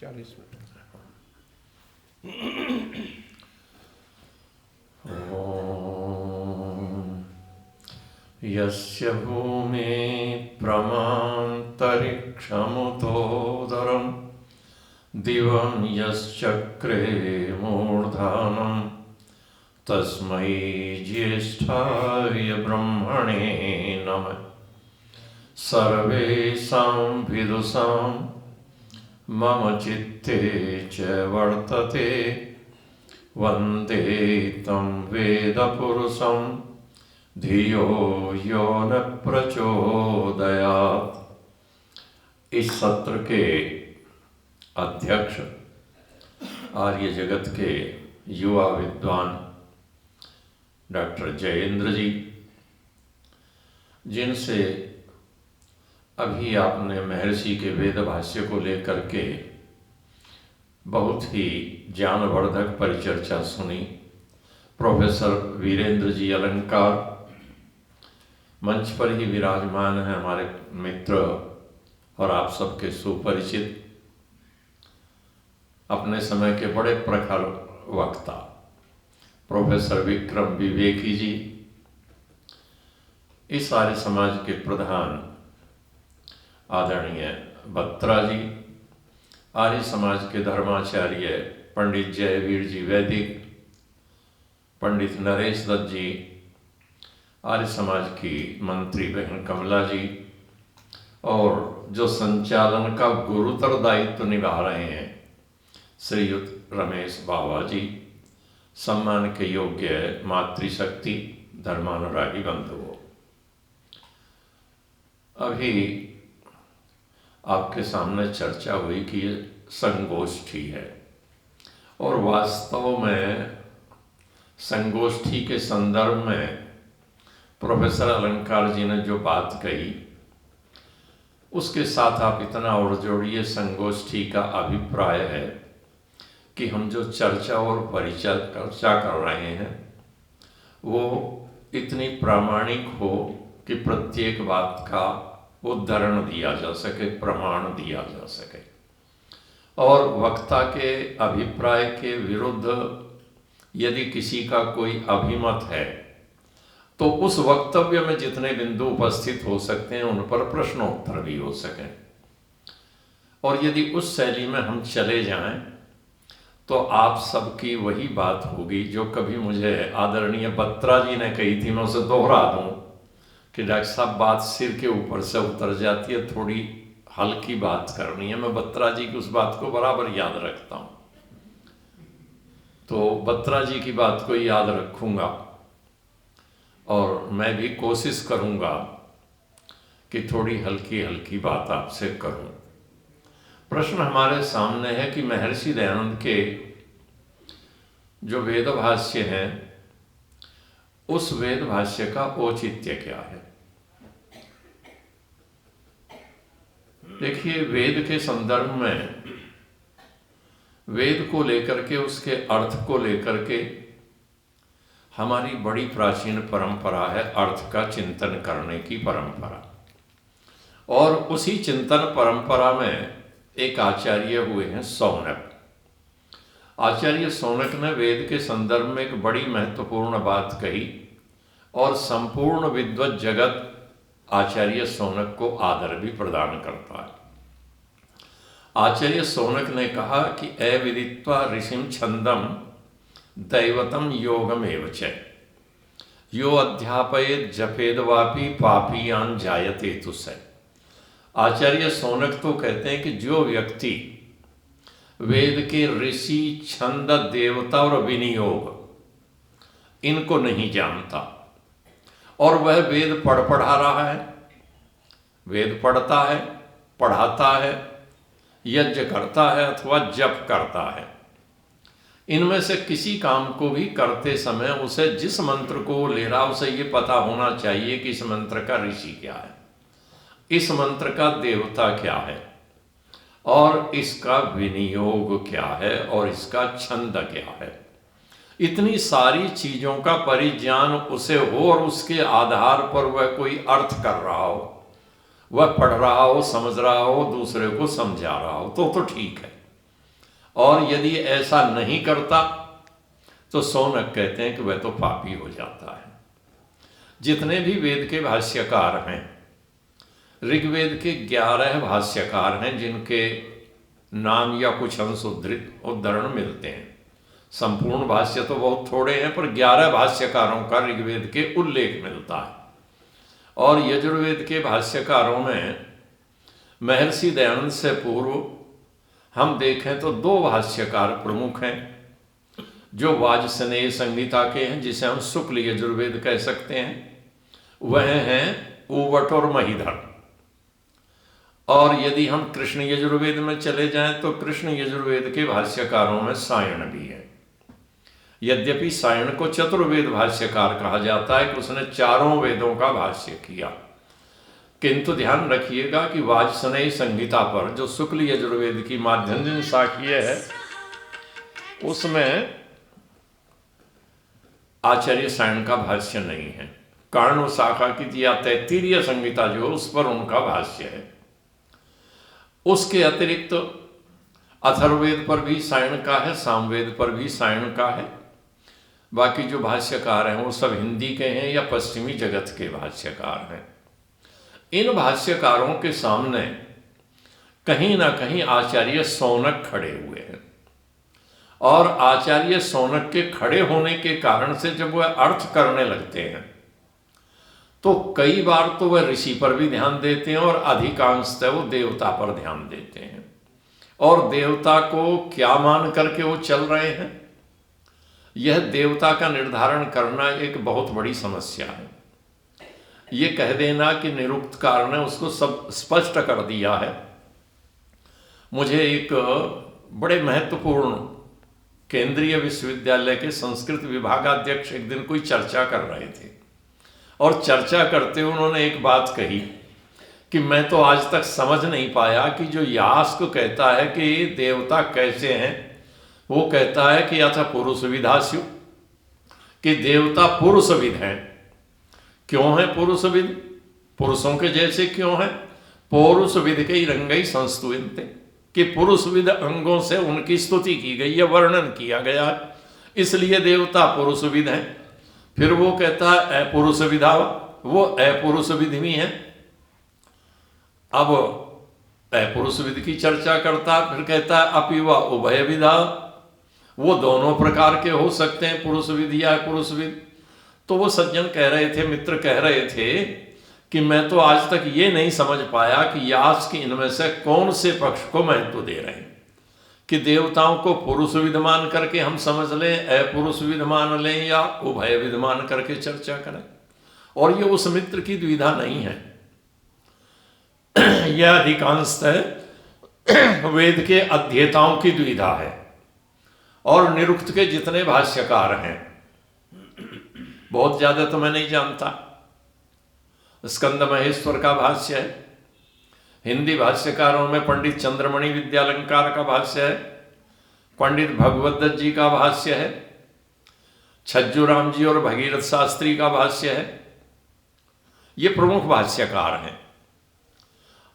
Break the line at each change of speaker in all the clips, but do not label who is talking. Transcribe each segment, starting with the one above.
40 में।
यस्य भूमि प्रमान्तरिक्षमुतोदरं दिवं यश्चक्रे मूर्धानं तस्मै ज्येष्ठाय ब्रह्मणे नमः। सर्वेषां विदुषां मम चित्ते च वर्तते वन्दे तं वेदपुरुषं धियो यो न प्रचोदयात्। इस सत्र के अध्यक्ष आर्य जगत के युवा विद्वान डॉक्टर जयेंद्र जी, जिनसे अभी आपने महर्षि के वेद भाष्य को लेकर के बहुत ही ज्ञानवर्धक परिचर्चा सुनी, प्रोफेसर वीरेंद्र जी अलंकार मंच पर ही विराजमान हैं, हमारे मित्र और आप सबके सुपरिचित, अपने समय के बड़े प्रखर वक्ता प्रोफेसर विक्रम विवेकी जी, इस आर्य समाज के प्रधान आदरणीय बत्रा जी, आर्य समाज के धर्माचार्य पंडित जयवीर जी वैदिक, पंडित नरेश दत्त जी, आर्य समाज की मंत्री बहन कमला जी, और जो संचालन का गुरुतर दायित्व निभा रहे हैं श्रीयुत रमेश बाबा जी, सम्मान के योग्य मातृशक्ति धर्मानुरागी बंधुओं। अभी आपके सामने चर्चा हुई कि ये संगोष्ठी है, और वास्तव में संगोष्ठी के संदर्भ में प्रोफेसर अलंकार जी ने जो बात कही उसके साथ आप इतना और जोड़िए, संगोष्ठी का अभिप्राय है कि हम जो चर्चा और परिचर्चा कर रहे हैं वो इतनी प्रामाणिक हो कि प्रत्येक बात का उद्धरण दिया जा सके, प्रमाण दिया जा सके, और वक्ता के अभिप्राय के विरुद्ध यदि किसी का कोई अभिमत है तो उस वक्तव्य में जितने बिंदु उपस्थित हो सकते हैं उन पर प्रश्नोत्तर भी हो सकें। और यदि उस शैली में हम चले जाएं तो आप सबकी वही बात होगी जो कभी मुझे आदरणीय बत्रा जी ने कही थी, मैं उसे दोहरा दूं कि डॉक्टर साहब बात सिर के ऊपर से उतर जाती है, थोड़ी हल्की बात करनी है। मैं बत्रा जी की उस बात को बराबर याद रखता हूं, तो बत्रा जी की बात को याद रखूंगा और मैं भी कोशिश करूंगा कि थोड़ी हल्की हल्की बात आपसे करूं। प्रश्न हमारे सामने है कि महर्षि दयानंद के जो वेद भाष्य हैं उस वेद भाष्य का औचित्य क्या है। देखिए, वेद के संदर्भ में, वेद को लेकर के, उसके अर्थ को लेकर के हमारी बड़ी प्राचीन परंपरा है, अर्थ का चिंतन करने की परंपरा। और उसी चिंतन परंपरा में एक आचार्य हुए हैं सौनक। आचार्य सौनक ने वेद के संदर्भ में एक बड़ी महत्वपूर्ण बात कही और संपूर्ण विद्वत जगत आचार्य सौनक को आदर भी प्रदान करता है। आचार्य सौनक ने कहा कि अविदित्वा ऋषिम छंदम दैवतम योगमेव च यो अध्यापयेत जपेदवापि पापीयान जायते तुस्य। आचार्य सौनक तो कहते हैं कि जो व्यक्ति वेद के ऋषि, छंद, देवता और विनियोग इनको नहीं जानता और वह वेद पढ़ा रहा है, वेद पढ़ता है, पढ़ाता है, यज्ञ करता है अथवा जप करता है, इनमें से किसी काम को भी करते समय उसे जिस मंत्र को ले रहा उसे ये पता होना चाहिए कि इस मंत्र का ऋषि क्या है, इस मंत्र का देवता क्या है, और इसका विनियोग क्या है, और इसका छंद क्या है। इतनी सारी चीजों का परिज्ञान उसे हो और उसके आधार पर वह कोई अर्थ कर रहा हो, वह पढ़ रहा हो, समझ रहा हो, दूसरे को समझा रहा हो, तो ठीक है। और यदि ऐसा नहीं करता तो शौनक कहते हैं कि वह तो पापी हो जाता है। जितने भी वेद के भाष्यकार हैं, ऋग्वेद के 11 भाष्यकार हैं जिनके नाम या कुछ अंश उद्धरण मिलते हैं। संपूर्ण भाष्य तो बहुत थोड़े हैं, पर 11 भाष्यकारों का ऋग्वेद के उल्लेख मिलता है। और यजुर्वेद के भाष्यकारों में महर्षि दयानंद से पूर्व हम देखें तो 2 भाष्यकार प्रमुख हैं जो वाजसनेय संहिता के हैं, जिसे हम शुक्ल यजुर्वेद कह सकते हैं। वह हैं उवट और महीधर। और यदि हम कृष्ण यजुर्वेद में चले जाएं तो कृष्ण यजुर्वेद के भाष्यकारों में सायण भी है। यद्यपि सायण को चतुर्वेद भाष्यकार कहा जाता है कि उसने 4 वेदों का भाष्य किया, किंतु ध्यान रखिएगा कि वाजसनेय संहिता पर जो शुक्ल यजुर्वेद की माध्यंजन शाखीय है, उसमें आचार्य सायण का भाष्य नहीं है। कारण शाखा की या तैत्तिरीय संहिता जो उस पर उनका भाष्य है। उसके अतिरिक्त अथर्ववेद पर भी सायण का है, सामवेद पर भी सायण का है। बाकी जो भाष्यकार हैं वो सब हिंदी के हैं या पश्चिमी जगत के भाष्यकार हैं। इन भाष्यकारों के सामने कहीं ना कहीं आचार्य शौनक खड़े हुए हैं, और आचार्य शौनक के खड़े होने के कारण से जब वह अर्थ करने लगते हैं तो कई बार तो वह ऋषि पर भी ध्यान देते हैं और अधिकांशतः वो देवता पर ध्यान देते हैं। और देवता को क्या मान करके वो चल रहे हैं, यह देवता का निर्धारण करना एक बहुत बड़ी समस्या है। ये कह देना कि निरुक्तकार ने उसको सब स्पष्ट कर दिया है। मुझे एक बड़े महत्वपूर्ण केंद्रीय विश्वविद्यालय के संस्कृत विभागाध्यक्ष एक दिन कोई चर्चा कर रहे थे, और चर्चा करते हुए उन्होंने एक बात कही कि मैं तो आज तक समझ नहीं पाया कि जो यास्क कहता है कि देवता कैसे हैं, वो कहता है कि अथ पुरुष विधास्यु, कि देवता पुरुषविद हैं। क्यों है पुरुषविद? पुरुषों के जैसे क्यों है? पौरुषविद के रंगई संस्तुयन्ते, कि पुरुषविद अंगों से उनकी स्तुति की गई है, वर्णन किया गया है, इसलिए देवता पुरुषविद हैं। फिर वो कहता है अपुरुषविधा, वो अपुरुषविद भी हैं। अब अपुरुषविद की चर्चा करता है, फिर कहता है अपिवा उभयविधा, वो दोनों प्रकार के हो सकते हैं, पुरुषविद या पुरुषविद। तो वो सज्जन कह रहे थे, मित्र कह रहे थे कि मैं तो आज तक ये नहीं समझ पाया कि यास्क इनमें से कौन से पक्ष को महत्व दे रहे हैं, कि देवताओं को पुरुष विद्यमान करके हम समझ लें, अपुरुष विद्यमान लें, या उभय विद्यमान करके चर्चा करें। और ये उस मित्र की द्विधा नहीं है, यह अधिकांशतः वेद के अध्येताओं की द्विधा है। और निरुक्त के जितने भाष्यकार हैं, बहुत ज्यादा तो मैं नहीं जानता, स्कंद महेश्वर का भाष्य है, हिंदी भाष्यकारों में पंडित चंद्रमणि विद्यालंकार का भाष्य है, पंडित भगवत दत्त जी का भाष्य है, छज्जूराम जी और भगीरथ शास्त्री का भाष्य है। ये प्रमुख भाष्यकार हैं।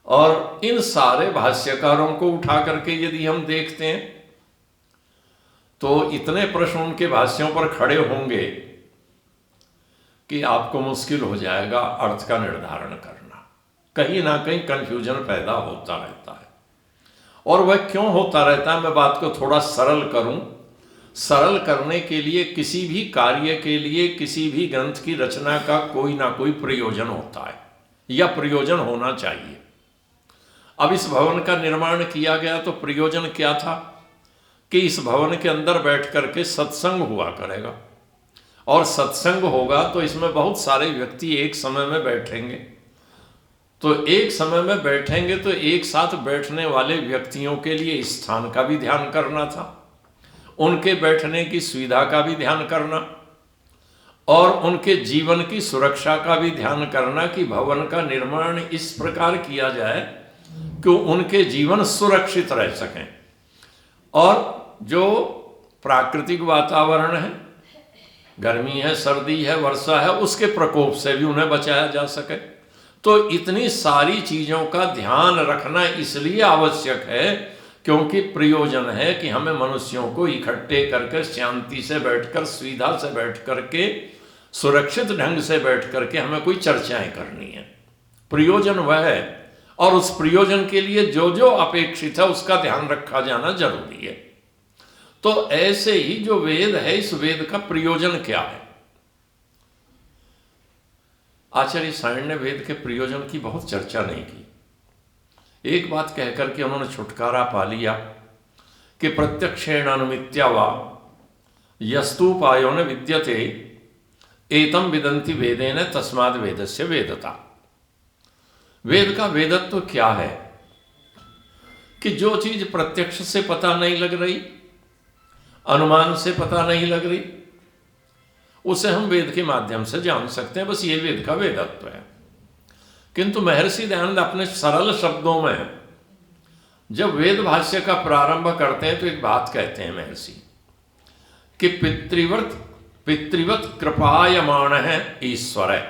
और इन सारे भाष्यकारों को उठा करके यदि हम देखते हैं तो इतने प्रश्न उनके भाष्यों पर खड़े होंगे कि आपको मुश्किल हो जाएगा अर्थ का निर्धारण करना। कहीं ना कहीं कंफ्यूजन पैदा होता रहता है। और वह क्यों होता रहता है, मैं बात को थोड़ा सरल करूं। सरल करने के लिए, किसी भी कार्य के लिए, किसी भी ग्रंथ की रचना का कोई ना कोई प्रयोजन होता है, या प्रयोजन होना चाहिए। अब इस भवन का निर्माण किया गया तो प्रयोजन क्या था कि इस भवन के अंदर बैठ करके सत्संग हुआ करेगा, और सत्संग होगा तो इसमें बहुत सारे व्यक्ति एक समय में बैठेंगे। तो एक समय में बैठेंगे तो एक साथ बैठने वाले व्यक्तियों के लिए स्थान का भी ध्यान करना था, उनके बैठने की सुविधा का भी ध्यान करना, और उनके जीवन की सुरक्षा का भी ध्यान करना कि भवन का निर्माण इस प्रकार किया जाए कि उनके जीवन सुरक्षित रह सकें, और जो प्राकृतिक वातावरण है, गर्मी है, सर्दी है, वर्षा है, उसके प्रकोप से भी उन्हें बचाया जा सके। तो इतनी सारी चीजों का ध्यान रखना इसलिए आवश्यक है क्योंकि प्रयोजन है कि हमें मनुष्यों को इकट्ठे करके शांति से बैठकर, सुविधा से बैठ करके, सुरक्षित ढंग से बैठ करके हमें कोई चर्चाएं करनी है। प्रयोजन वह है, और उस प्रयोजन के लिए जो जो अपेक्षित है उसका ध्यान रखा जाना जरूरी है। तो ऐसे ही जो वेद है, इस वेद का प्रयोजन क्या है? आचार्य सायण ने वेद के प्रयोजन की बहुत चर्चा नहीं की। एक बात कहकर के उन्होंने छुटकारा पा लिया कि प्रत्यक्षेण अनुमित्या वा यस्तुपायो न विद्यते एतम विदन्ति वेदेन तस्माद् वेदस्य वेदता। वेद का वेदत्व क्या है कि जो चीज प्रत्यक्ष से पता नहीं लग रही, अनुमान से पता नहीं लग रही, उसे हम वेद के माध्यम से जान सकते हैं। बस ये वेद का वेदत्व है। किंतु महर्षि दयानंद अपने सरल शब्दों में जब वेद भाष्य का प्रारंभ करते हैं तो एक बात कहते हैं महर्षि कि पितृवत कृपायमाण है ईश्वर है।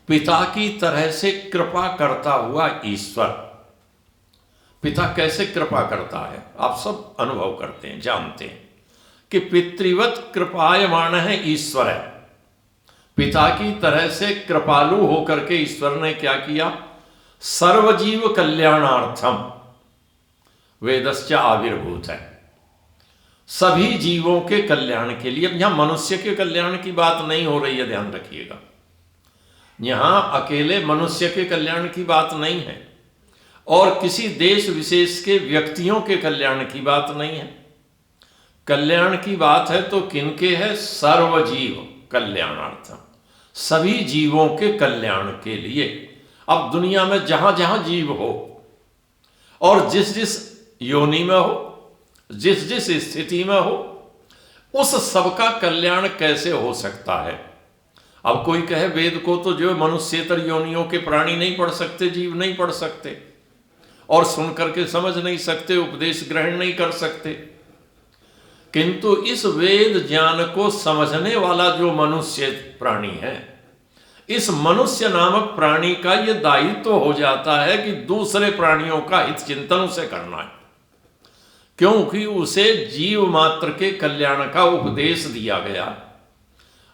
पिता की तरह से कृपा करता हुआ ईश्वर। पिता कैसे कृपा करता है आप सब अनुभव करते हैं, जानते हैं कि पितृवत कृपायमाण है ईश्वर है। पिता की तरह से कृपालु होकर के ईश्वर ने क्या किया? सर्वजीव कल्याणार्थम वेदश्च आविर्भूत है। सभी जीवों के कल्याण के लिए। अब यहां मनुष्य के कल्याण की बात नहीं हो रही है, ध्यान रखिएगा। यहां अकेले मनुष्य के कल्याण की बात नहीं है और किसी देश विशेष के व्यक्तियों के कल्याण की बात नहीं है। कल्याण की बात है तो किनके है? सर्वजीव कल्याणार्थम, सभी जीवों के कल्याण के लिए। अब दुनिया में जहां जहां जीव हो और जिस जिस योनि में हो, जिस जिस स्थिति में हो, उस सबका कल्याण कैसे हो सकता है? अब कोई कहे वेद को तो जो मनुष्येतर योनियों के प्राणी नहीं पढ़ सकते, जीव नहीं पढ़ सकते और सुन करके समझ नहीं सकते, उपदेश ग्रहण नहीं कर सकते। किंतु इस वेद ज्ञान को समझने वाला जो मनुष्य प्राणी है, इस मनुष्य नामक प्राणी का यह दायित्व हो जाता है कि दूसरे प्राणियों का हित चिंतन उसे करना है, क्योंकि उसे जीव मात्र के कल्याण का उपदेश दिया गया।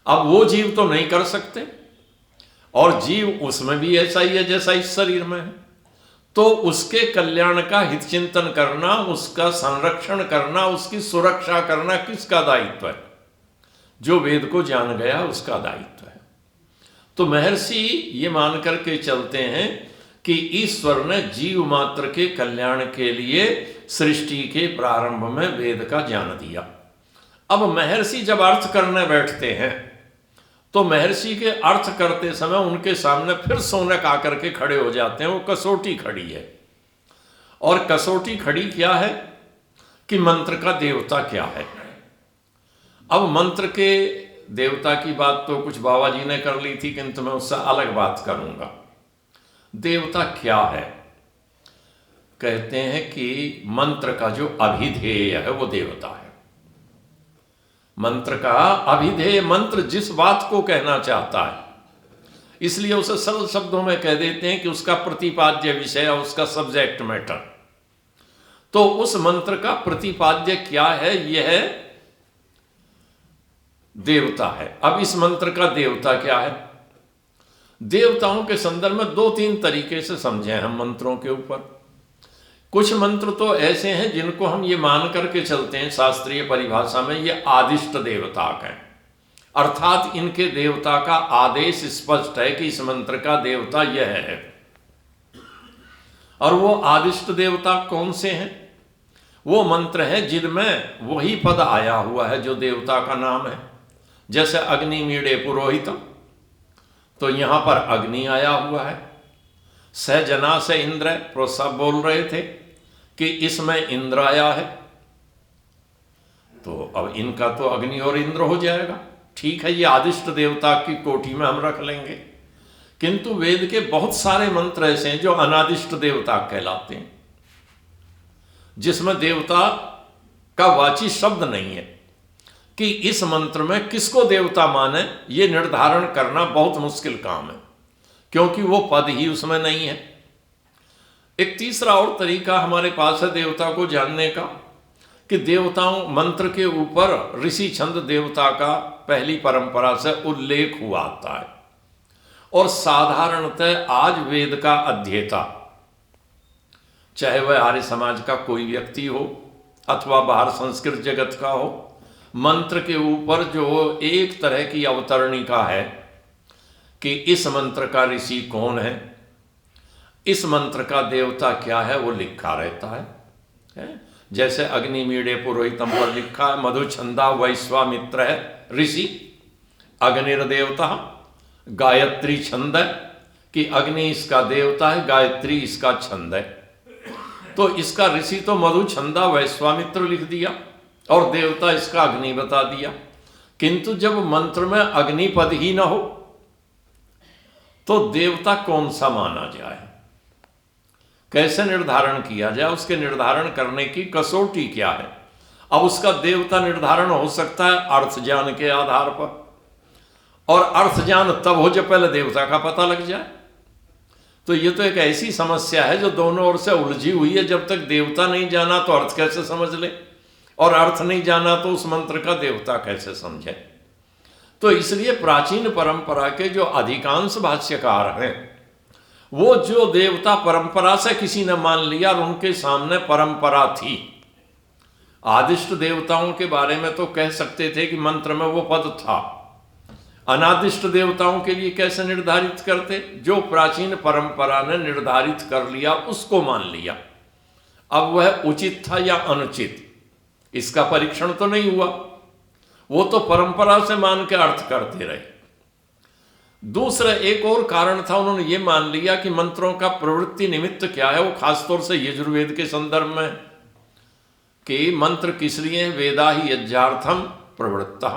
अब वो जीव तो नहीं कर सकते और जीव उसमें भी ऐसा ही है जैसा इस शरीर में है, तो उसके कल्याण का हित चिंतन करना, उसका संरक्षण करना, उसकी सुरक्षा करना किसका दायित्व है? जो वेद को जान गया उसका दायित्व है। तो महर्षि ये मान करके चलते हैं कि ईश्वर ने जीव मात्र के कल्याण के लिए सृष्टि के प्रारंभ में वेद का ज्ञान दिया। अब महर्षि जब अर्थ करने बैठते हैं तो महर्षि के अर्थ करते समय उनके सामने फिर सोनक आकर के खड़े हो जाते हैं। वो कसौटी खड़ी है, और कसौटी खड़ी क्या है कि मंत्र का देवता क्या है। अब मंत्र के देवता की बात तो कुछ बाबा जी ने कर ली थी, किंतु मैं उससे अलग बात करूंगा। देवता क्या है? कहते हैं कि मंत्र का जो अभिधेय है वो देवता है। मंत्र का अभिधेय, मंत्र जिस बात को कहना चाहता है, इसलिए उसे सरल शब्दों में कह देते हैं कि उसका प्रतिपाद्य विषय, उसका सब्जेक्ट मैटर। तो उस मंत्र का प्रतिपाद्य क्या है? यह देवता है। अब इस मंत्र का देवता क्या है? देवताओं के संदर्भ में दो तीन तरीके से समझे हम मंत्रों के ऊपर। कुछ मंत्र तो ऐसे हैं जिनको हम ये मान करके चलते हैं शास्त्रीय परिभाषा में ये आदिष्ट देवता हैं, अर्थात इनके देवता का आदेश स्पष्ट है कि इस मंत्र का देवता यह है। और वो आदिष्ट देवता कौन से हैं? वो मंत्र हैं जिनमें वही पद आया हुआ है जो देवता का नाम है। जैसे अग्नि मीडे पुरोहितम, तो यहां पर अग्नि आया हुआ है। सहजना से इंद्र, प्रोत्साह बोल रहे थे कि इसमें इंद्र आया है, तो अब इनका तो अग्नि और इंद्र हो जाएगा। ठीक है, ये आदिष्ट देवता की कोटि में हम रख लेंगे। किंतु वेद के बहुत सारे मंत्र ऐसे हैं जो अनादिष्ट देवता कहलाते हैं, जिसमें देवता का वाची शब्द नहीं है। कि इस मंत्र में किसको देवता माने ये निर्धारण करना बहुत मुश्किल काम है, क्योंकि वो पद ही उसमें नहीं है। एक तीसरा और तरीका हमारे पास है देवता को जानने का, कि देवताओं मंत्र के ऊपर ऋषि छंद देवता का पहली परंपरा से उल्लेख हुआ आता है। और साधारणतः आज वेद का अध्येता, चाहे वह आर्य समाज का कोई व्यक्ति हो अथवा बाहर संस्कृत जगत का हो, मंत्र के ऊपर जो एक तरह की अवतरणिका है कि इस मंत्र का ऋषि कौन है, इस मंत्र का देवता क्या है, वो लिखा रहता है। जैसे अग्निमीडे पुरोहितम पर लिखा है मधु छंदा वैश्वामित्र है ऋषि, अग्निर्देवता, गायत्री छंद है कि अग्नि इसका देवता है, गायत्री इसका छंद है। तो इसका ऋषि तो मधु छंदा वैश्वामित्र लिख दिया और देवता इसका अग्नि बता दिया। किंतु जब मंत्र में अग्निपद ही ना हो तो देवता कौन सा माना जाए, कैसे निर्धारण किया जाए, उसके निर्धारण करने की कसौटी क्या है। अब उसका देवता निर्धारण हो सकता है अर्थ ज्ञान के आधार पर, और अर्थ ज्ञान तब हो जब पहले देवता का पता लग जाए। तो ये तो एक ऐसी समस्या है जो दोनों ओर से उलझी हुई है। जब तक देवता नहीं जाना तो अर्थ कैसे समझ ले, और अर्थ नहीं जाना तो उस मंत्र का देवता कैसे समझे। तो इसलिए प्राचीन परंपरा के जो अधिकांश भाष्यकार हैं वो जो देवता परंपरा से किसी ने मान लिया और उनके सामने परंपरा थी, आदिष्ट देवताओं के बारे में तो कह सकते थे कि मंत्र में वो पद था, अनादिष्ट देवताओं के लिए कैसे निर्धारित करते। जो प्राचीन परंपरा ने निर्धारित कर लिया उसको मान लिया। अब वह उचित था या अनुचित इसका परीक्षण तो नहीं हुआ, वो तो परंपरा से मान के अर्थ करते रहे। दूसरा एक और कारण था, उन्होंने ये मान लिया कि मंत्रों का प्रवृत्ति निमित्त क्या है, वो खासतौर से यजुर्वेद के संदर्भ में कि मंत्र किस लिए, वेदा ही यज्ञार्थम प्रवृत्ता,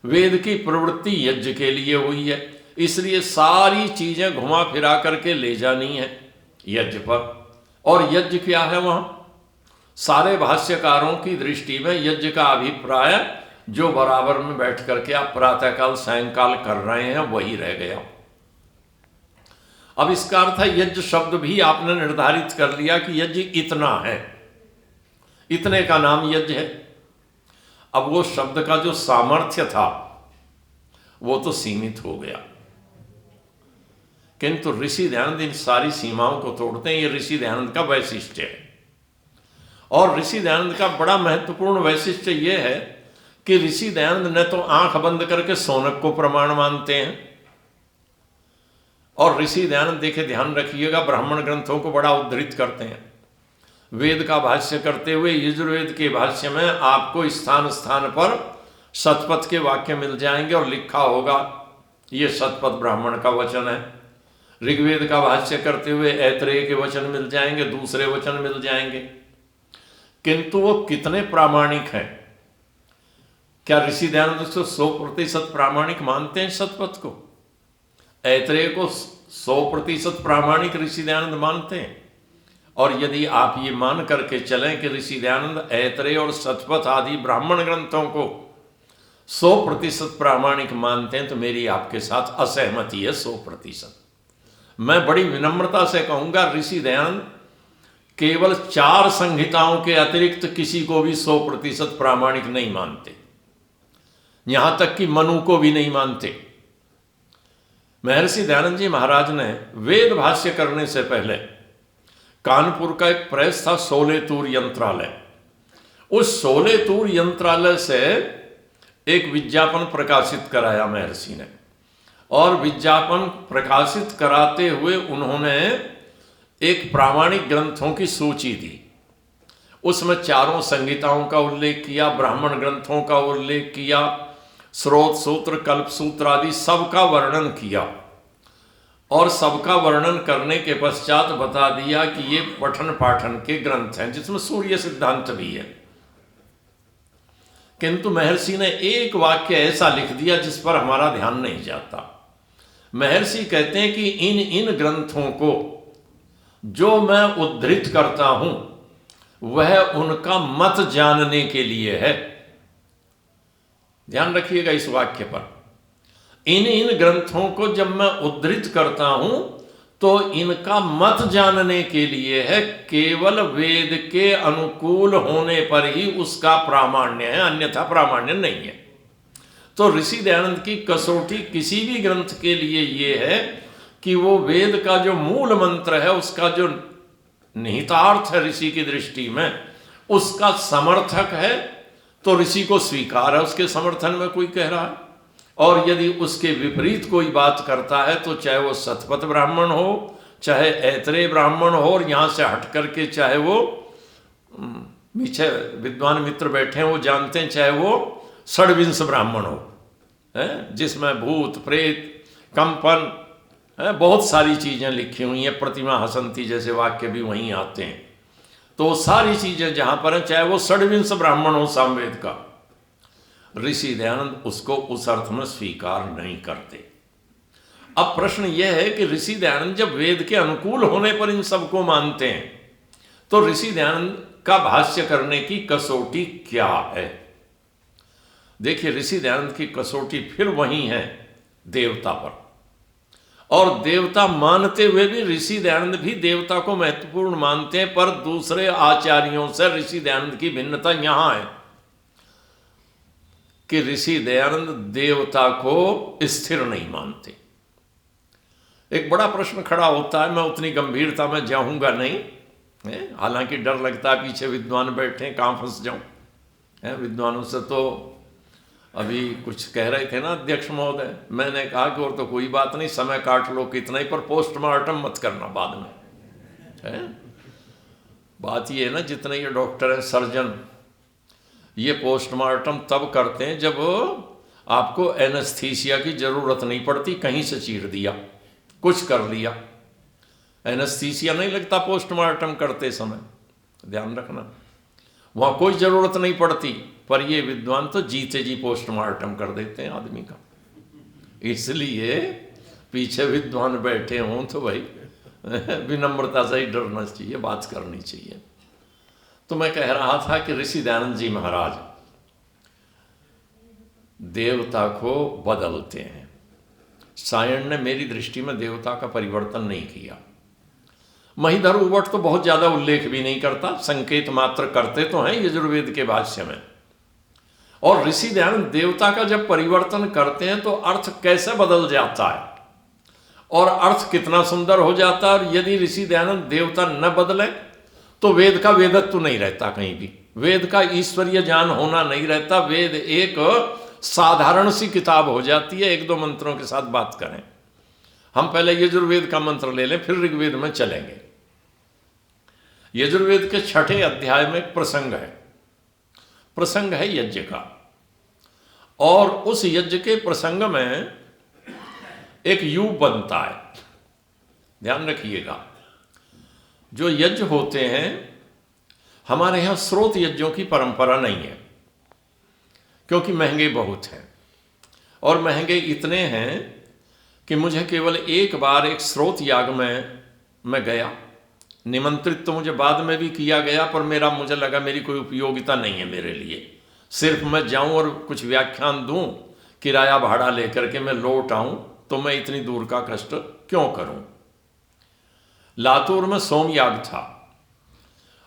वेद की प्रवृत्ति यज्ञ के लिए हुई है, इसलिए सारी चीजें घुमा फिरा करके ले जानी है यज्ञ पर। और यज्ञ क्या है, वहां सारे भाष्यकारों की दृष्टि में यज्ञ का अभिप्राय जो बराबर में बैठ करके आप प्रातःकाल सायंकाल कर रहे हैं वही रह गया। अब इसका अर्थ है यज्ञ शब्द भी आपने निर्धारित कर लिया कि यज्ञ इतना है, इतने का नाम यज्ञ है। अब वो शब्द का जो सामर्थ्य था वो तो सीमित हो गया, किंतु ऋषि दयानंद इन सारी सीमाओं को तोड़ते हैं। ये ऋषि दयानंद का वैशिष्ट्य है। और ऋषि दयानंद का बड़ा महत्वपूर्ण वैशिष्ट्य ये है कि ऋषि दयानंद ने तो आंख बंद करके सोनक को प्रमाण मानते हैं। और ऋषि दयानंद देखे, ध्यान रखिएगा, ब्राह्मण ग्रंथों को बड़ा उद्धृत करते हैं। वेद का भाष्य करते हुए यजुर्वेद के भाष्य में आपको स्थान स्थान पर शतपथ के वाक्य मिल जाएंगे और लिखा होगा ये शतपथ ब्राह्मण का वचन है। ऋग्वेद का भाष्य करते हुए ऐतरेय के वचन मिल जाएंगे, दूसरे वचन मिल जाएंगे। किंतु वो कितने प्रामाणिक हैं? क्या ऋषि दयानंद उसको 100% प्रामाणिक मानते हैं शतपथ को? ऐतरेय को 100% प्रामाणिक ऋषि दयानंद मानते हैं? और यदि आप ये मान करके चलें कि ऋषि दयानंद ऐतरेय और शतपथ आदि ब्राह्मण ग्रंथों को 100% प्रामाणिक मानते हैं तो मेरी आपके साथ असहमति है 100%। मैं बड़ी विनम्रता से कहूंगा ऋषि दयानंद केवल 4 संहिताओं के अतिरिक्त किसी को भी 100% प्रामाणिक नहीं मानते, यहां तक कि मनु को भी नहीं मानते। महर्षि दयानंद जी महाराज ने वेद भाष्य करने से पहले कानपुर का एक प्रेस था सोलेतूर यंत्रालय, उस सोलेतूर यंत्रालय से एक विज्ञापन प्रकाशित कराया महर्षि ने। और विज्ञापन प्रकाशित कराते हुए उन्होंने एक प्रामाणिक ग्रंथों की सूची दी। उसमें 4 संहिताओं का उल्लेख किया, ब्राह्मण ग्रंथों का उल्लेख किया, स्रोत सूत्र कल्प सूत्र आदि सबका वर्णन किया। और सबका वर्णन करने के पश्चात बता दिया कि ये पठन पाठन के ग्रंथ हैं जिसमें सूर्य सिद्धांत भी है। किंतु महर्षि ने एक वाक्य ऐसा लिख दिया जिस पर हमारा ध्यान नहीं जाता। महर्षि कहते हैं कि इन ग्रंथों को जो मैं उद्धृत करता हूं वह उनका मत जानने के लिए है। ध्यान रखिएगा इस वाक्य पर। इन ग्रंथों को जब मैं उद्धृत करता हूं तो इनका मत जानने के लिए है, केवल वेद के अनुकूल होने पर ही उसका प्रामाण्य है, अन्यथा प्रामाण्य नहीं है। तो ऋषि दयानंद की कसौटी किसी भी ग्रंथ के लिए ये है कि वो वेद का जो मूल मंत्र है, उसका जो निहितार्थ है ऋषि की दृष्टि में, उसका समर्थक है तो ऋषि को स्वीकार है, उसके समर्थन में कोई कह रहा है। और यदि उसके विपरीत कोई बात करता है तो चाहे वो शतपथ ब्राह्मण हो, चाहे ऐतरेय ब्राह्मण हो, और यहाँ से हट करके चाहे वो पीछे विद्वान मित्र बैठे हैं वो जानते हैं, चाहे वो षड्विंश ब्राह्मण हो, है जिसमें भूत प्रेत कंपन है, बहुत सारी चीज़ें लिखी हुई हैं, प्रतिमा हसंती जैसे वाक्य भी वहीं आते हैं। तो वो सारी चीज़ें जहाँ पर हैं, चाहे वो षड्विंश ब्राह्मण हो सामवेद का, ऋषि दयानंद उसको उस अर्थ में स्वीकार नहीं करते। अब प्रश्न यह है कि ऋषि दयानंद जब वेद के अनुकूल होने पर इन सबको मानते हैं, तो ऋषि दयानंद का भाष्य करने की कसौटी क्या है? देखिए, ऋषि दयानंद की कसौटी फिर वही है देवता पर, और देवता मानते हुए भी ऋषि दयानंद भी देवता को महत्वपूर्ण मानते हैं, पर दूसरे आचार्यों से ऋषि दयानंद की भिन्नता यहां है कि ऋषि दयानंद देवता को स्थिर नहीं मानते। एक बड़ा प्रश्न खड़ा होता है, मैं उतनी गंभीरता में जाऊंगा नहीं, हालांकि डर लगता है पीछे विद्वान बैठे हैं, कहाँ फंस जाऊं। विद्वानों से तो अभी कुछ कह रहे थे ना अध्यक्ष महोदय, मैंने कहा कि और तो कोई बात नहीं, समय काट लो कितना ही, पर पोस्टमार्टम मत करना बाद में, है बात ये है ना। जितने ये डॉक्टर हैं, सर्जन, ये पोस्टमार्टम तब करते हैं जब आपको एनेस्थीसिया की जरूरत नहीं पड़ती, कहीं से चीर दिया, कुछ कर लिया, एनेस्थीसिया नहीं लगता पोस्टमार्टम करते समय, ध्यान रखना, वहाँ कोई ज़रूरत नहीं पड़ती। पर ये विद्वान तो जीते जी पोस्टमार्टम कर देते हैं आदमी का। इसलिए पीछे विद्वान बैठे हों तो भाई विनम्रता से ही डरना चाहिए, बात करनी चाहिए। तो मैं कह रहा था कि ऋषि दयानंद जी महाराज देवता को बदलते हैं। सायण ने मेरी दृष्टि में देवता का परिवर्तन नहीं किया। महीधर उवट तो बहुत ज़्यादा उल्लेख भी नहीं करता, संकेत मात्र करते तो हैं यजुर्वेद के भाष्य में। और ऋषि दयानंद देवता का जब परिवर्तन करते हैं तो अर्थ कैसे बदल जाता है और अर्थ कितना सुंदर हो जाता है। और यदि ऋषि दयानंद देवता न बदले तो वेद का वेदत्व नहीं रहता, कहीं भी वेद का ईश्वरीय ज्ञान होना नहीं रहता। वेद एक साधारण सी किताब हो जाती है। एक दो मंत्रों के साथ बात करें, हम पहले यजुर्वेद का मंत्र ले लें, फिर ऋग्वेद में चलेंगे। यजुर्वेद के 6ठे अध्याय में एक प्रसंग है यज्ञ का, और उस यज्ञ के प्रसंग में एक युग बनता है। ध्यान रखिएगा, जो यज्ञ होते हैं हमारे यहाँ स्रोत यज्ञों की परंपरा नहीं है, क्योंकि महंगे बहुत हैं। और महंगे इतने हैं कि मुझे केवल एक बार एक स्रोत याग में मैं गया, निमंत्रित तो मुझे बाद में भी किया गया, पर मुझे लगा मेरी कोई उपयोगिता नहीं है मेरे लिए। सिर्फ मैं जाऊं और कुछ व्याख्यान दूं, किराया भाड़ा लेकर के मैं लौट आऊं, तो मैं इतनी दूर का कष्ट क्यों करूं। लातूर में सोमयाग था,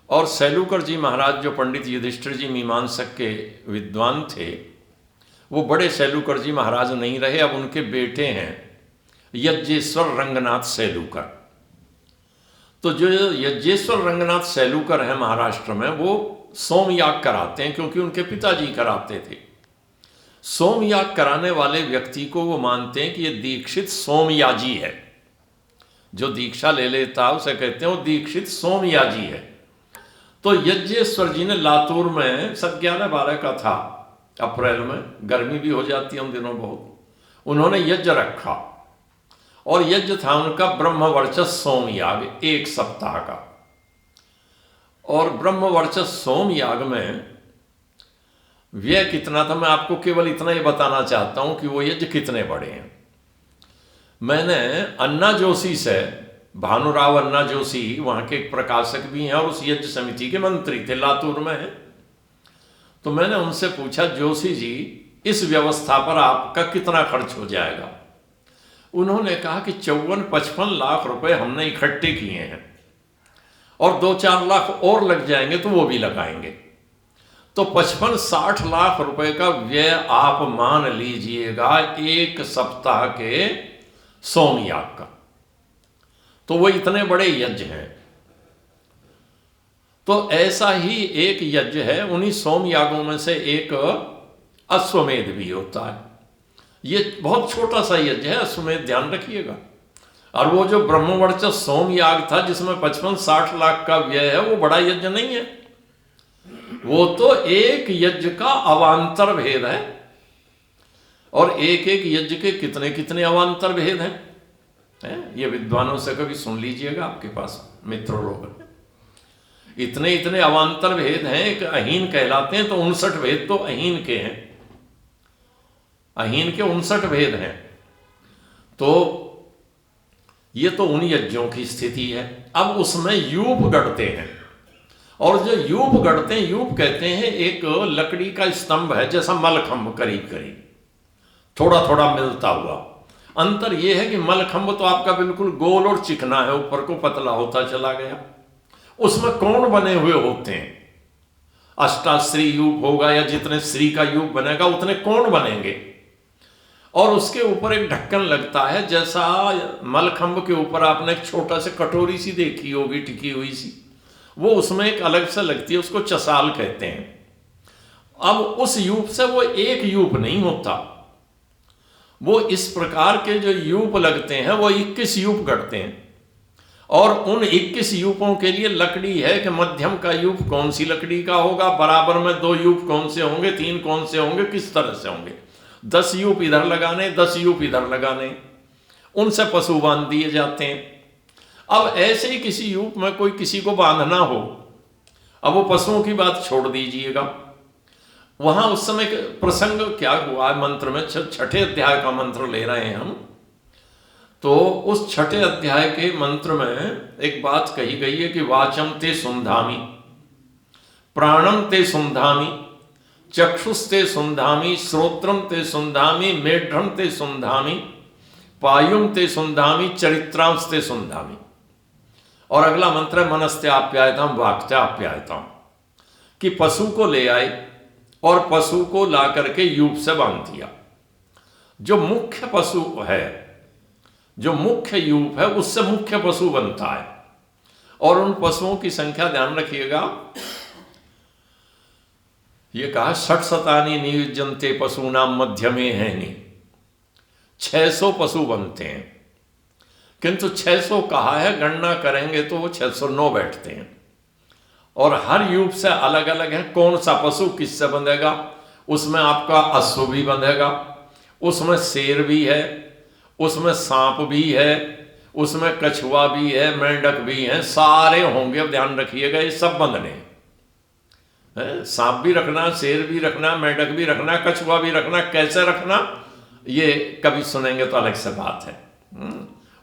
और सैलूकर जी महाराज जो पंडित युधिष्ठिर जी मीमांसक के विद्वान थे, वो बड़े सैलूकर जी महाराज नहीं रहे, अब उनके बेटे हैं यज्ञेश्वर रंगनाथ सैलूकर। तो जो यज्ञेश्वर रंगनाथ सैलूकर है महाराष्ट्र में, वो सोमयाग कराते हैं, क्योंकि उनके पिताजी कराते थे। सोमयाग कराने वाले व्यक्ति को वो मानते हैं कि ये दीक्षित सोमयाजी है। जो दीक्षा ले लेता है उसे कहते हैं वो दीक्षित सोमयाजी है। तो यज्ञेश्वर जी ने लातूर में 11/12 का था, अप्रैल में, गर्मी भी हो जाती है उन दिनों बहुत, उन्होंने यज्ञ रखा, और यज्ञ था उनका ब्रह्मवर्चस सोमयाग, 1 सप्ताह का। और ब्रह्मवर्चस सोमयाग में व्यय कितना था, मैं आपको केवल इतना ही बताना चाहता हूं कि वो यज्ञ कितने बड़े हैं। मैंने अन्ना जोशी से, भानुराव अन्ना जोशी वहाँ के एक प्रकाशक भी हैं और उस यज्ञ समिति के मंत्री थे, लातूर में है। तो मैंने उनसे पूछा, जोशी जी इस व्यवस्था पर आपका कितना खर्च हो जाएगा। उन्होंने कहा कि 54-55 लाख रुपए हमने इकट्ठे किए हैं और 2-4 लाख और लग जाएंगे तो वो भी लगाएंगे, तो 55-60 लाख रुपए का व्यय आप मान लीजिएगा एक सप्ताह के सोमयाग का। तो वो इतने बड़े यज्ञ हैं। तो ऐसा ही एक यज्ञ है, उन्हीं सोमयागों में से एक अश्वमेध भी होता है। ये बहुत छोटा सा यज्ञ है अश्वमेध, ध्यान रखिएगा। और वो जो ब्रह्मवर्चस्व सोमयाग था जिसमें 55-60 लाख का व्यय है, वो बड़ा यज्ञ नहीं है, वो तो एक यज्ञ का अवान्तर भेद है। और एक एक यज्ञ के कितने कितने अवान्तर भेद हैं, ये विद्वानों से कभी सुन लीजिएगा, आपके पास मित्र लोग हैं। इतने इतने अवान्तर भेद हैं, एक अहीन कहलाते हैं, तो 59 भेद तो अहीन के हैं, अहीन के 59 भेद हैं। तो ये तो उन यज्ञों की स्थिति है। अब उसमें यूप गढ़ते हैं, और जो यूप गढ़ते हैं, यूप कहते हैं एक लकड़ी का स्तंभ है जैसा मलखंभ, करीब करीब थोड़ा थोड़ा मिलता हुआ। अंतर यह है कि मलखंभ तो आपका बिल्कुल गोल और चिकना है, ऊपर को पतला होता चला गया। उसमें कोण बने हुए होते हैं, अष्टाश्री यूप होगा या जितने श्री का यूप बनेगा उतने कोण बनेंगे, और उसके ऊपर एक ढक्कन लगता है, जैसा मलखंभ के ऊपर आपने एक छोटा सा कटोरी सी देखी होगी टिकी हुई सी, वो उसमें एक अलग से लगती है, उसको चसाल कहते हैं। अब उस यूप से वो एक यूप नहीं होता, वो इस प्रकार के जो यूप लगते हैं वो 21 यूप गढ़ते हैं। और उन 21 यूपों के लिए लकड़ी है कि मध्यम का यूप कौन सी लकड़ी का होगा, बराबर में 2 यूप कौन से होंगे, 3 कौन से होंगे, किस तरह से होंगे, 10 यूप इधर लगाने, 10 यूप इधर लगाने, उनसे पशु बांध दिए जाते हैं। अब ऐसे ही किसी यूप में कोई किसी को बांधना हो, अब वो पशुओं की बात छोड़ दीजिएगा, वहां उस समय प्रसंग क्या हुआ मंत्र में, 6ठे अध्याय का मंत्र ले रहे हैं हम, तो उस 6ठे अध्याय के मंत्र में एक बात कही गई है कि वाचम ते सुंधामी, प्राणम ते सुंधामी, चक्षुस्ते सुंधामी, श्रोत्रम ते सुंधामी, मेढ्रम ते सुंधामी, पायुम ते सुंधामी, चरित्रांस्ते सुंधामी। और अगला मंत्र है मनस्ते आप्यायताम वाक्ते आप्यायताम, कि पशु को ले आए और पशु को ला करके यूप से बांध दिया। जो मुख्य पशु है, जो मुख्य यूप है, उससे मुख्य पशु बनता है। और उन पशुओं की संख्या ध्यान रखिएगा, ये कहा 60 नियुज्यन्ते पशूनाम मध्य में है नहीं, 600 पशु बनते हैं, किंतु 600 कहा है, गणना करेंगे तो वो 609 बैठते हैं। और हर यूप से अलग अलग है कौन सा पशु किससे बंधेगा, उसमें आपका अश्व भी बंधेगा, उसमें शेर भी है, उसमें सांप भी है, उसमें कछुआ भी है, मेंढक भी है, सारे होंगे। अब ध्यान रखिएगा, ये सब बंधने हैं, सांप भी रखना, शेर भी रखना, मेंढक भी रखना, कछुआ भी रखना। कैसे रखना ये कभी सुनेंगे तो अलग से बात है,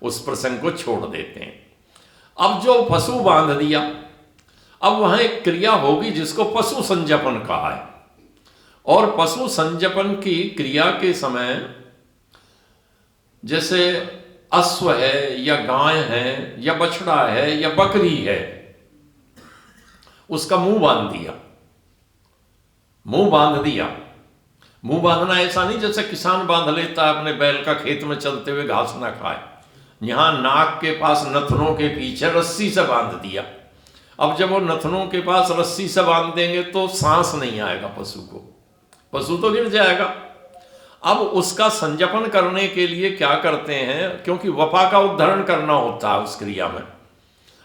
उस प्रसंग को छोड़ देते हैं। अब जो पशु बांध दिया, अब वहां एक क्रिया होगी जिसको पशु संजपन कहा है। और पशु संजपन की क्रिया के समय जैसे अश्व है या गाय है या बछड़ा है या बकरी है, उसका मुंह बांध दिया, मुंह बांध दिया। मुंह बांधना ऐसा नहीं जैसे किसान बांध लेता है अपने बैल का, खेत में चलते हुए घास ना खाए। यहां नाक के पास नथनों के पीछे रस्सी से बांध दिया। अब जब वो नथनों के पास रस्सी से बांध देंगे तो सांस नहीं आएगा पशु को, पशु तो गिर जाएगा। अब उसका संजपन करने के लिए क्या करते हैं, क्योंकि वपा का उद्धारण करना होता है उस क्रिया में,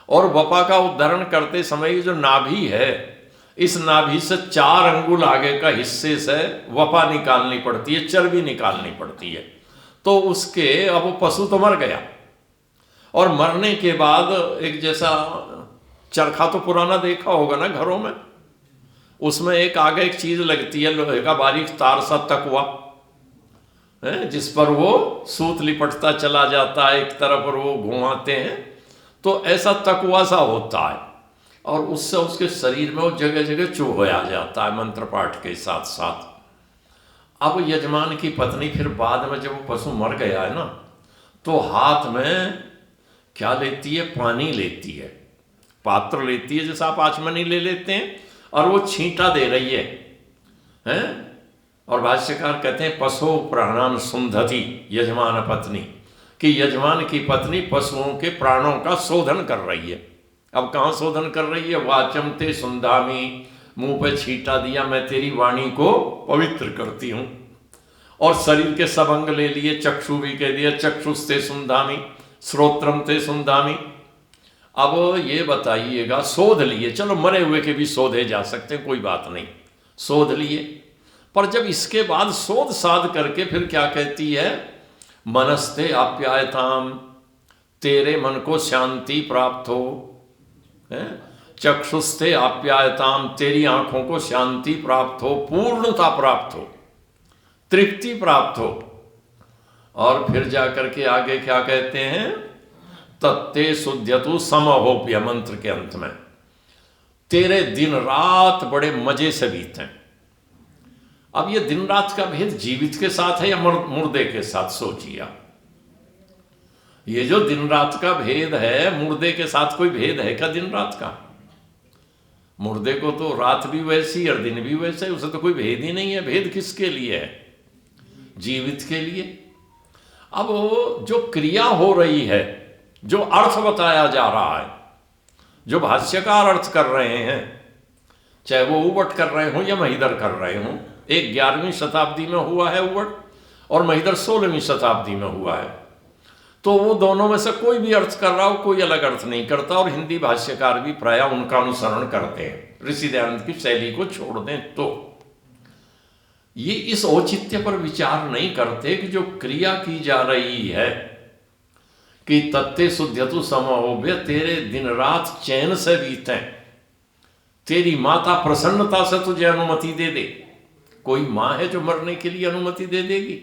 और वपा का उद्धारण करते समय जो नाभि है, इस नाभि से 4 अंगुल आगे का हिस्से से वपा निकालनी पड़ती है, चर्बी निकालनी पड़ती है। तो उसके अब वो पशु तो मर गया, और मरने के बाद एक जैसा चरखा तो पुराना देखा होगा ना घरों में, उसमें एक आगे एक चीज लगती है लोहे का बारीक तार सा तकवा, जिस पर वो सूत लिपटता चला जाता है, एक तरफ और वो घुमाते हैं, तो ऐसा तकवा सा होता है, और उससे उसके शरीर में वो जगह जगह चूहोया जाता है मंत्र पाठ के साथ साथ। अब यजमान की पत्नी फिर बाद में जब वो पशु मर गया है ना, तो हाथ में क्या लेती है? पानी लेती है, पात्र लेती है, जैसे आप आचमनी ले लेते हैं, और वो छींटा दे रही है, हैं? और भाष्यकार कहते हैं पशु प्राणान सुंधति यजमान पत्नी, कि यजमान की पत्नी पशुओं के प्राणों का शोधन कर रही है। अब कहाँ शोधन कर रही है? वाचम ते सुंधामी, मुंह पे छींटा दिया, मैं तेरी वाणी को पवित्र करती हूँ। और शरीर के सब अंग ले लिए, चक्षु भी कह दिया, चक्षुस्ते सुंधामी, श्रोत्रम ते सुंधामी। अब ये बताइएगा, शोध लिए, चलो मरे हुए के भी शोधे जा सकते हैं, कोई बात नहीं, शोध लिए, पर जब इसके बाद शोध साध करके फिर क्या कहती है? मनस्ते आप्यायताम, तेरे मन को शांति प्राप्त हो, चक्षुस्ते आप्यायताम, तेरी आंखों को शांति प्राप्त हो, पूर्णता प्राप्त हो, तृप्ति प्राप्त हो। और फिर जाकर के आगे क्या कहते हैं? तत्ते शुद्ध्यतु समहोप्य, मंत्र के अंत में, तेरे दिन रात बड़े मजे से बीते। अब ये दिन रात का भेद जीवित के साथ है या मुर्दे के साथ? सोचिए आप, ये जो दिन रात का भेद है, मुर्दे के साथ कोई भेद है क्या दिन रात का? मुर्दे को तो रात भी वैसी और दिन भी वैसे, उसे तो कोई भेद ही नहीं है। भेद किसके लिए है? जीवित के लिए। अब जो क्रिया हो रही है, जो अर्थ बताया जा रहा है, जो भाष्यकार अर्थ कर रहे हैं, चाहे वो उवट कर रहे हो या महिदर कर रहे हो, एक 11वीं शताब्दी में हुआ है उवट, और महिदर 16वीं शताब्दी में हुआ है, तो वो दोनों में से कोई भी अर्थ कर रहा हो, कोई अलग अर्थ नहीं करता। और हिंदी भाष्यकार भी प्रायः उनका अनुसरण करते हैं, ऋषि दयानंद की शैली को छोड़ दें तो। ये इस औचित्य पर विचार नहीं करते कि जो क्रिया की जा रही है, कि तत्ते शुद्ध्यतु समहोभ्य, तेरे दिन रात चैन से बीते, तेरी माता प्रसन्नता से तुझे अनुमति दे दे। कोई माँ है जो मरने के लिए अनुमति दे देगी?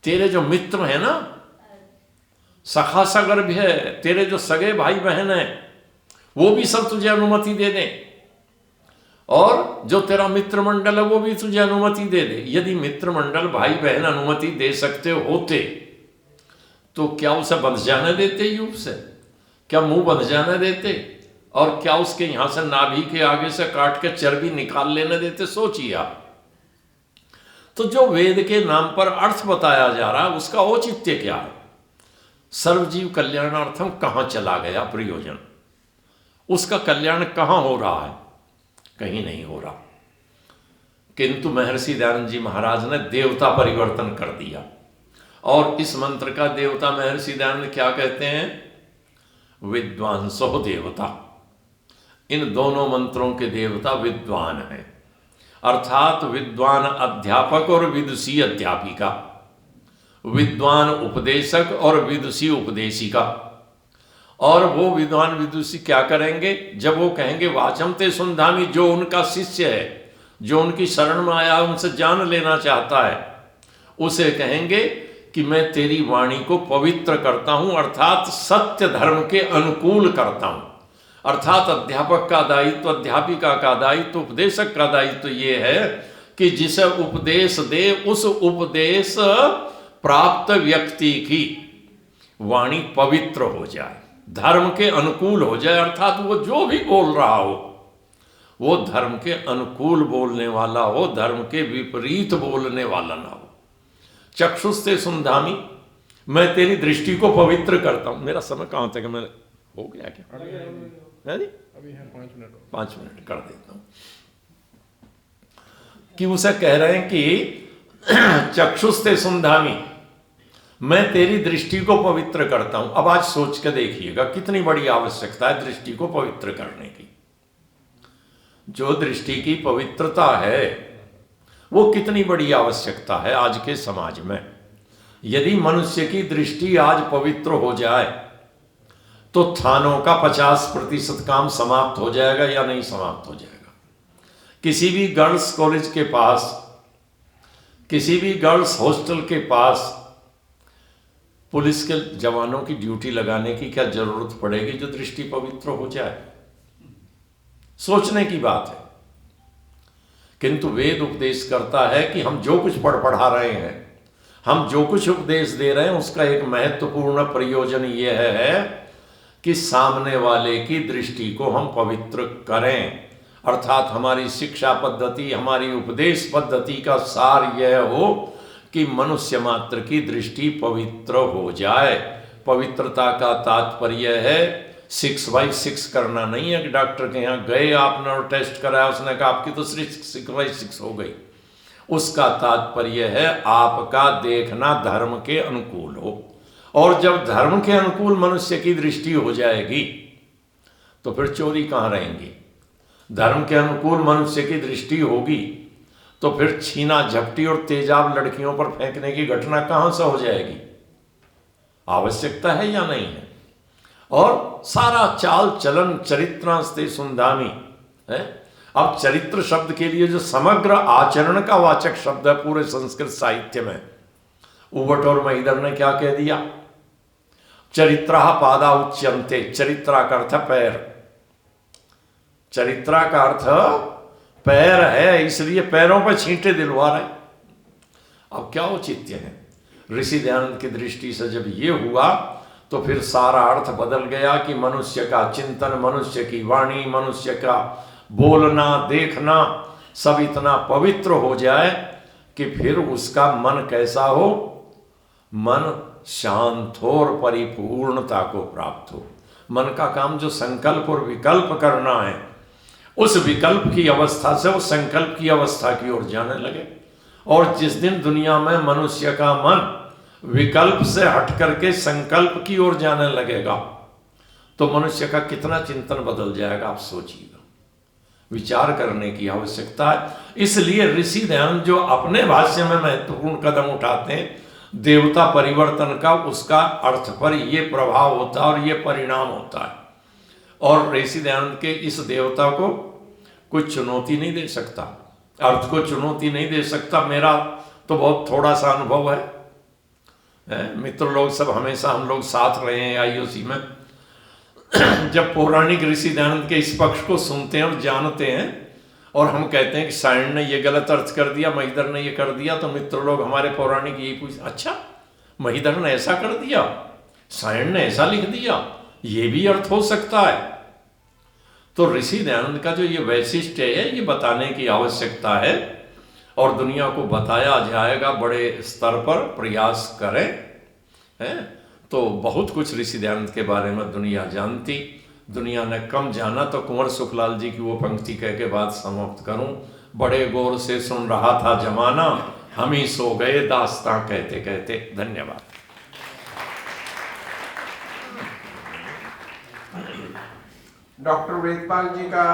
तेरे जो मित्र है ना, सखा सगर्भ है, तेरे जो सगे भाई बहन है, वो भी सब तुझे अनुमति दे दें, और जो तेरा मित्र मंडल है वो भी तुझे अनुमति दे दे। यदि मित्र मंडल भाई बहन अनुमति दे सकते होते तो क्या उसे बंध जाने देते युग से? क्या मुंह बंध जाने देते? और क्या उसके यहां से नाभि के आगे से काट के चर्बी निकाल लेने देते? सोचिए आप। तो जो वेद के नाम पर अर्थ बताया जा रहा है, उसका औचित्य क्या है? सर्वजीव कल्याणार्थम कहां चला गया प्रयोजन? उसका कल्याण कहां हो रहा है? कहीं नहीं हो रहा। किंतु महर्षि दयानंद जी महाराज ने देवता परिवर्तन कर दिया, और इस मंत्र का देवता महर्षि दयानंद क्या कहते हैं? विद्वांसो देवता। इन दोनों मंत्रों के देवता विद्वान हैं, अर्थात विद्वान अध्यापक और विदुषी अध्यापिका, विद्वान उपदेशक और विदुषी उपदेशिका। और वो विद्वान विदुषी क्या करेंगे? जब वो कहेंगे वाचम ते सुंधामी, जो उनका शिष्य है, जो उनकी शरण में आया, उनसे जान लेना चाहता है, उसे कहेंगे कि मैं तेरी वाणी को पवित्र करता हूं, अर्थात सत्य धर्म के अनुकूल करता हूं। अर्थात अध्यापक का दायित्व, अध्यापिका का दायित्व, उपदेशक का दायित्व ये है कि जिसे उपदेश दे, उस उपदेश प्राप्त व्यक्ति की वाणी पवित्र हो जाए, धर्म के अनुकूल हो जाए। अर्थात वो जो भी बोल रहा हो वो धर्म के अनुकूल बोलने वाला हो, धर्म के विपरीत बोलने वाला ना हो। चक्षुस्ते सुंधामी, मैं तेरी दृष्टि को पवित्र करता हूं। मेरा समय कहां तक? मैं हो गया क्या? है जी, अभी है 5 मिनट कर देता हूं। कि उसे कह रहे हैं कि चक्षुस्ते सुंधामी, मैं तेरी दृष्टि को पवित्र करता हूं। अब आज सोच के देखिएगा कितनी बड़ी आवश्यकता है दृष्टि को पवित्र करने की। जो दृष्टि की पवित्रता है वो कितनी बड़ी आवश्यकता है आज के समाज में। यदि मनुष्य की दृष्टि आज पवित्र हो जाए तो थानों का 50% काम समाप्त हो जाएगा या नहीं समाप्त हो जाएगा? किसी भी गर्ल्स कॉलेज के पास, किसी भी गर्ल्स हॉस्टल के पास पुलिस के जवानों की ड्यूटी लगाने की क्या जरूरत पड़ेगी जो दृष्टि पवित्र हो जाए? सोचने की बात है। किंतु वेद उपदेश करता है कि हम जो कुछ पढ़ा रहे हैं, हम जो कुछ उपदेश दे रहे हैं उसका एक महत्वपूर्ण प्रयोजन यह है कि सामने वाले की दृष्टि को हम पवित्र करें, अर्थात हमारी शिक्षा पद्धति, हमारी उपदेश पद्धति का सार यह हो कि मनुष्य मात्र की दृष्टि पवित्र हो जाए। पवित्रता का तात्पर्य है 6/6 करना नहीं है कि डॉक्टर के यहाँ गए आपने और टेस्ट कराया, उसने कहा आपकी तो 6/6 हो गई। उसका तात्पर्य है आपका देखना धर्म के अनुकूल हो, और जब धर्म के अनुकूल मनुष्य की दृष्टि हो जाएगी तो फिर चोरी कहाँ रहेंगी। धर्म के अनुकूल मनुष्य की दृष्टि होगी तो फिर छीना झपटी और तेजाब लड़कियों पर फेंकने की घटना कहां से हो जाएगी। आवश्यकता है या नहीं है। और सारा चाल चलन चरित्रास्ते सुंदामी है। अब चरित्र शब्द के लिए जो समग्र आचरण का वाचक शब्द है पूरे संस्कृत साहित्य में, उवट और महिदर ने क्या कह दिया, चरित्रा पादा उच्यन्ते। चरित्रा का अर्थ पैर, चरित्रा का अर्थ पैर है, इसलिए पैरों पर छींटे दिलवा रहे। अब क्या औचित्य है। ऋषि दयानंद की दृष्टि से जब ये हुआ तो फिर सारा अर्थ बदल गया कि मनुष्य का चिंतन, मनुष्य की वाणी, मनुष्य का बोलना देखना सब इतना पवित्र हो जाए कि फिर उसका मन कैसा हो, मन शांत हो और परिपूर्णता को प्राप्त हो। मन का काम जो संकल्प और विकल्प करना है, उस विकल्प की अवस्था से वो संकल्प की अवस्था की ओर जाने लगे। और जिस दिन दुनिया में मनुष्य का मन विकल्प से हट करके संकल्प की ओर जाने लगेगा तो मनुष्य का कितना चिंतन बदल जाएगा, आप सोचिएगा। विचार करने की आवश्यकता है। इसलिए ऋषि दयानंद जो अपने भाष्य में महत्वपूर्ण कदम उठाते हैं देवता परिवर्तन का, उसका अर्थ पर ये प्रभाव होता है और ये परिणाम होता है। और ऋषि दयानंद के इस देवता को कोई चुनौती नहीं दे सकता, अर्थ को चुनौती नहीं दे सकता। मेरा तो बहुत थोड़ा सा अनुभव है, मित्र लोग सब हमेशा हम लोग साथ रहे हैं आईओसी में। जब पौराणिक ऋषि दयानंद के इस पक्ष को सुनते हैं और जानते हैं और हम कहते हैं कि सायण ने ये गलत अर्थ कर दिया, महिधर ने ये कर दिया, तो मित्र लोग हमारे पौराणिक यही पूछते, अच्छा महिधर ने ऐसा कर दिया, सायण ने ऐसा लिख दिया, ये भी अर्थ हो सकता है। तो ऋषि दयानंद का जो ये वैशिष्ट्य है ये बताने की आवश्यकता है और दुनिया को बताया जाएगा। बड़े स्तर पर प्रयास करें, हैं तो बहुत कुछ ऋषि दयानंद के बारे में दुनिया जानती। दुनिया ने कम जाना तो कुंवर सुखलाल जी की वो पंक्ति कह के बाद समाप्त करूं, बड़े गौर से सुन रहा था जमाना, हम ही सो गए दास्तां कहते कहते। धन्यवाद।
डॉक्टर वेदपाल जी का